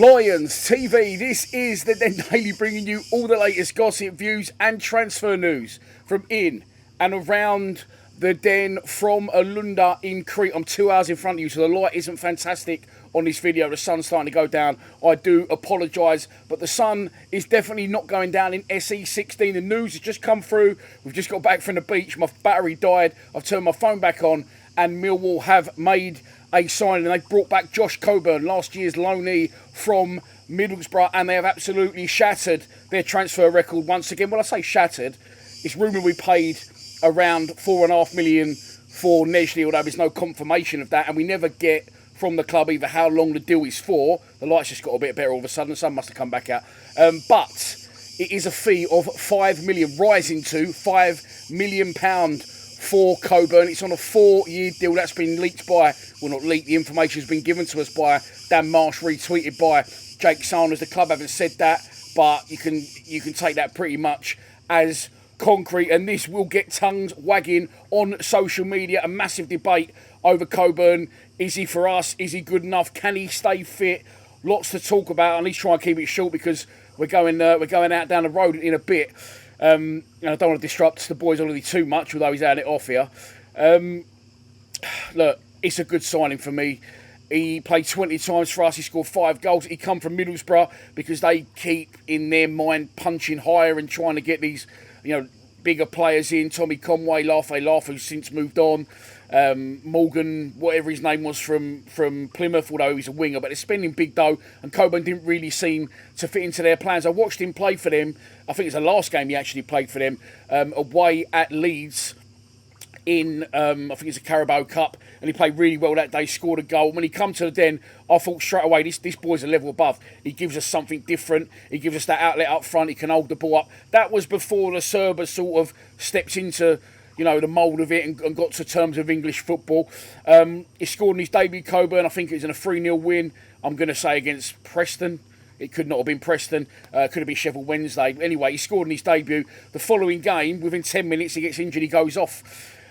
Lions TV, this is the Den Daily, bringing you all the latest gossip, views and transfer news from in and around the Den from Alunda in Crete. I'm 2 hours in front of you, so the light isn't fantastic on this video. The sun's starting to go down. I do apologise, but the sun is definitely not going down in SE16. The news has just come through. We've just got back from the beach. My battery died. I've turned my phone back on, and Millwall have made a signing. They brought back Josh Coburn, last year's loanee from Middlesbrough, and they have absolutely shattered their transfer record once again. When I say shattered, it's rumoured we paid around £4.5 million for Nesley, although there's no confirmation of that, and we never get from the club either how long the deal is for. The lights just got a bit better all of a sudden. The sun must have come back out. But it is a fee of £5 million, rising to £5 million for Coburn. It's on a 4-year deal. That's been leaked by, well, not leaked, the information has been given to us by Dan Marsh, retweeted by Jake Sanders. The club haven't said that, but you can take that pretty much as concrete, and this will get tongues wagging on social media. A massive debate over Coburn. Is he for us? Is he good enough? Can he stay fit? Lots to talk about. At least try and keep it short because we're going out down the road in a bit. And I don't want to disrupt the boys already too much, although he's had it off here. Look, it's a good signing for me. He played 20 times for us. He scored 5 goals. He come from Middlesbrough because they keep, in their mind, punching higher and trying to get these, bigger players in. Tommy Conway, Laugh, who's since moved on. Morgan, whatever his name was, from Plymouth, although he's a winger, but they're spending big dough, and Coburn didn't really seem to fit into their plans. I watched him play for them. I think it's the last game he actually played for them, away at Leeds in, I think it's a Carabao Cup, and he played really well that day, scored a goal. When he come to the Den, I thought straight away, this boy's a level above. He gives us something different. He gives us that outlet up front. He can hold the ball up. That was before the Serba sort of stepped into, the mould of it and got to terms of English football. He scored in his debut, Coburn. I think it was in a 3-0 win, I'm going to say, against Preston. It could not have been Preston. Could have been Sheffield Wednesday. Anyway, he scored in his debut. The following game, within 10 minutes, he gets injured. He goes off.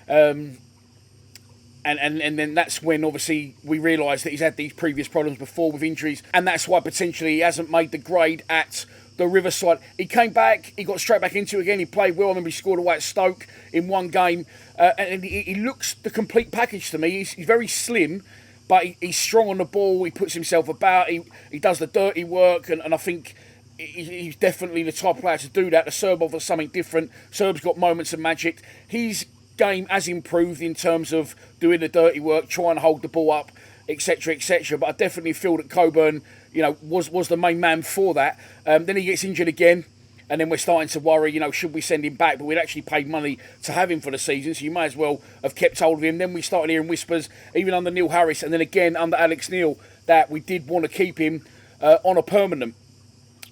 And then that's when, obviously, we realised that he's had these previous problems before with injuries. And that's why, potentially, he hasn't made the grade at the Riverside. He came back, he got straight back into it again, he played well. I remember he scored away at Stoke in one game, and he looks the complete package to me. He's very slim, but he's strong on the ball. He puts himself about, he does the dirty work, and I think he's definitely the type of player to do that. The Serb offers something different. Serb's got moments of magic. His game has improved in terms of doing the dirty work, trying to hold the ball up, etc, etc, but I definitely feel that Coburn was the main man for that. Then he gets injured again, and then we're starting to worry, should we send him back? But we'd actually paid money to have him for the season, so you may as well have kept hold of him. Then we started hearing whispers, even under Neil Harris, and then again under Alex Neil, that we did want to keep him on a permanent.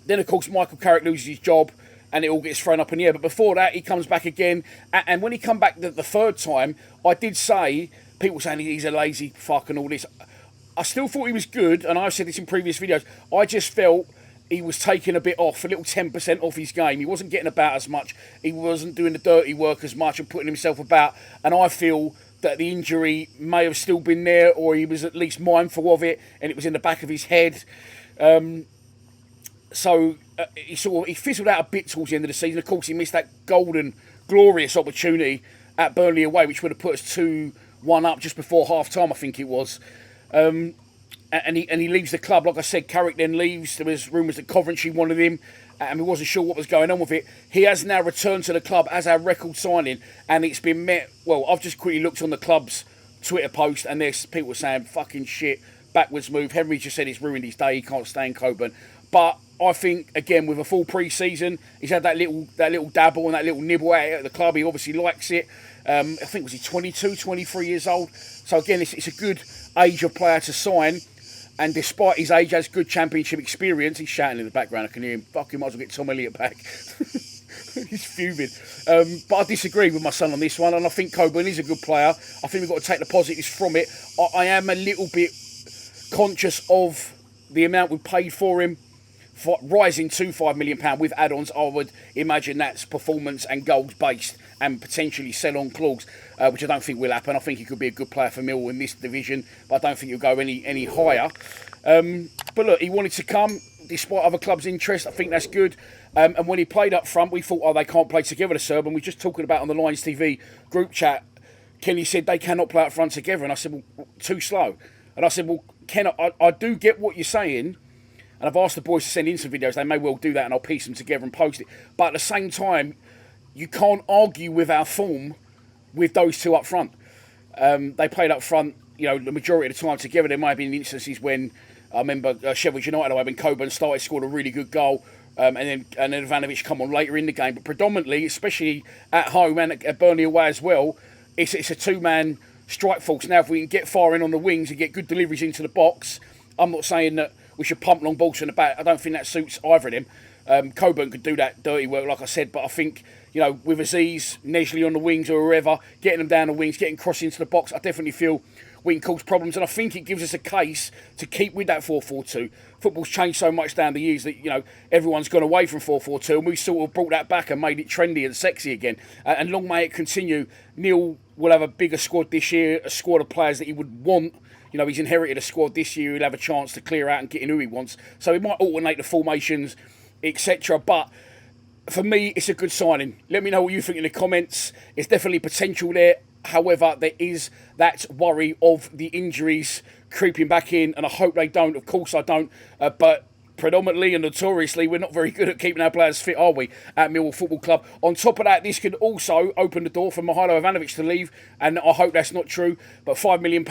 Then, of course, Michael Carrick loses his job, and it all gets thrown up in the air. But before that, he comes back again, and when he come back the third time, I did say, people saying he's a lazy fuck and all this, I still thought he was good, and I've said this in previous videos. I just felt he was taking a bit off, a little 10% off his game. He wasn't getting about as much. He wasn't doing the dirty work as much and putting himself about. And I feel that the injury may have still been there, or he was at least mindful of it, and it was in the back of his head. So he fizzled out a bit towards the end of the season. Of course, he missed that golden, glorious opportunity at Burnley away, which would have put us 2-1 up just before half-time, I think it was. And he leaves the club. Like I said, Carrick then leaves. There was rumours that Coventry wanted him, and we wasn't sure what was going on with it. He has now returned to the club as our record signing, and it's been met. Well, I've just quickly looked on the club's Twitter post, and there's people saying fucking shit, backwards move. Henry just said it's ruined his day. He can't stay in Coburn. But I think, again, with a full pre-season, he's had that little dabble and that little nibble at the club. He obviously likes it. I think, was he 22, 23 years old? So again, it's a good age of player to sign. And despite his age, has good championship experience. He's shouting in the background. I can hear him. Fucking might as well get Tom Elliott back. He's fuming. But I disagree with my son on this one. And I think Coburn is a good player. I think we've got to take the positives from it. I am a little bit conscious of the amount we paid for him. Rising to £5 million with add-ons, I would imagine that's performance and goals based, and potentially sell on clause, which I don't think will happen. I think he could be a good player for Millwall in this division, but I don't think he'll go any higher. But look, he wanted to come despite other clubs' interest. I think that's good. And when he played up front, we thought, they can't play together, the Serb. And we were just talking about on the Lions TV group chat, Kenny said they cannot play up front together. And I said, well, too slow. And I said, well, Ken, I do get what you're saying. And I've asked the boys to send in some videos. They may well do that, and I'll piece them together and post it. But at the same time, you can't argue with our form with those two up front. They played up front, the majority of the time together. There might have been instances when, I remember Sheffield United, when Coburn started, scored a really good goal. And then Ivanovic come on later in the game. But predominantly, especially at home and at Burnley away as well, it's a two-man strike force. Now, if we can get far in on the wings and get good deliveries into the box, I'm not saying that we should pump long balls from the back. I don't think that suits either of them. Coburn could do that dirty work, like I said, but I think, with Aziz, Nesley on the wings or whoever, getting them down the wings, getting crossed into the box, I definitely feel we can cause problems. And I think it gives us a case to keep with that 4-4-2. Football's changed so much down the years that, everyone's gone away from 4-4-2, and we sort of brought that back and made it trendy and sexy again. And long may it continue. Neil will have a bigger squad this year, a squad of players that he would want. He's inherited a squad this year. He'll have a chance to clear out and get in who he wants. So he might alternate the formations, etc. But for me, it's a good signing. Let me know what you think in the comments. It's definitely potential there. However, there is that worry of the injuries creeping back in, and I hope they don't. Of course I don't. But predominantly and notoriously, we're not very good at keeping our players fit, are we, at Millwall Football Club? On top of that, this could also open the door for Mihajlo Ivanovic to leave, and I hope that's not true. But £5 million,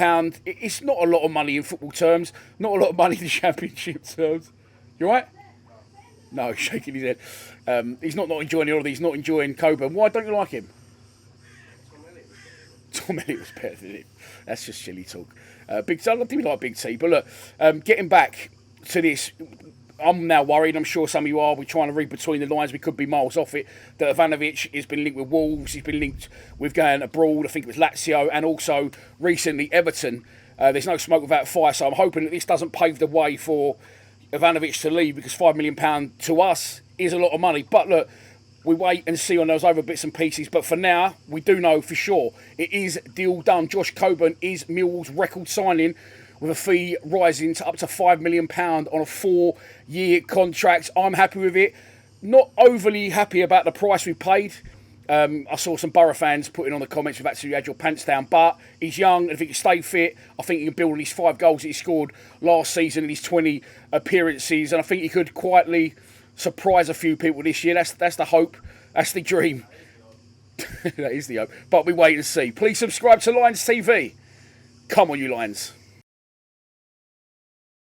it's not a lot of money in football terms, not a lot of money in Championship terms. You all right? No, he's shaking his head. He's not enjoying the holiday. He's not enjoying Coburn. Why don't you like him? Tom Elliott was better than him. That's just silly talk. I do like Big T. But look, getting back to this, I'm now worried. I'm sure some of you are. We're trying to read between the lines. We could be miles off it. That Ivanovic has been linked with Wolves. He's been linked with going abroad. I think it was Lazio, and also recently Everton. There's no smoke without fire. So I'm hoping that this doesn't pave the way for Ivanovic to leave, because £5 million to us is a lot of money. But look, we wait and see on those other bits and pieces. But for now, we do know for sure it is deal done. Josh Coburn is Millwall's record signing, with a fee rising to up to £5 million on a 4-year contract. I'm happy with it. Not overly happy about the price we paid. I saw some Borough fans putting on the comments, you've actually had your pants down. But he's young, and if he can stay fit, I think he can build on his 5 goals that he scored last season in his 20 appearances. And I think he could quietly surprise a few people this year. That's the hope. That's the dream. That is the hope. But we wait and see. Please subscribe to Lions TV. Come on, you Lions.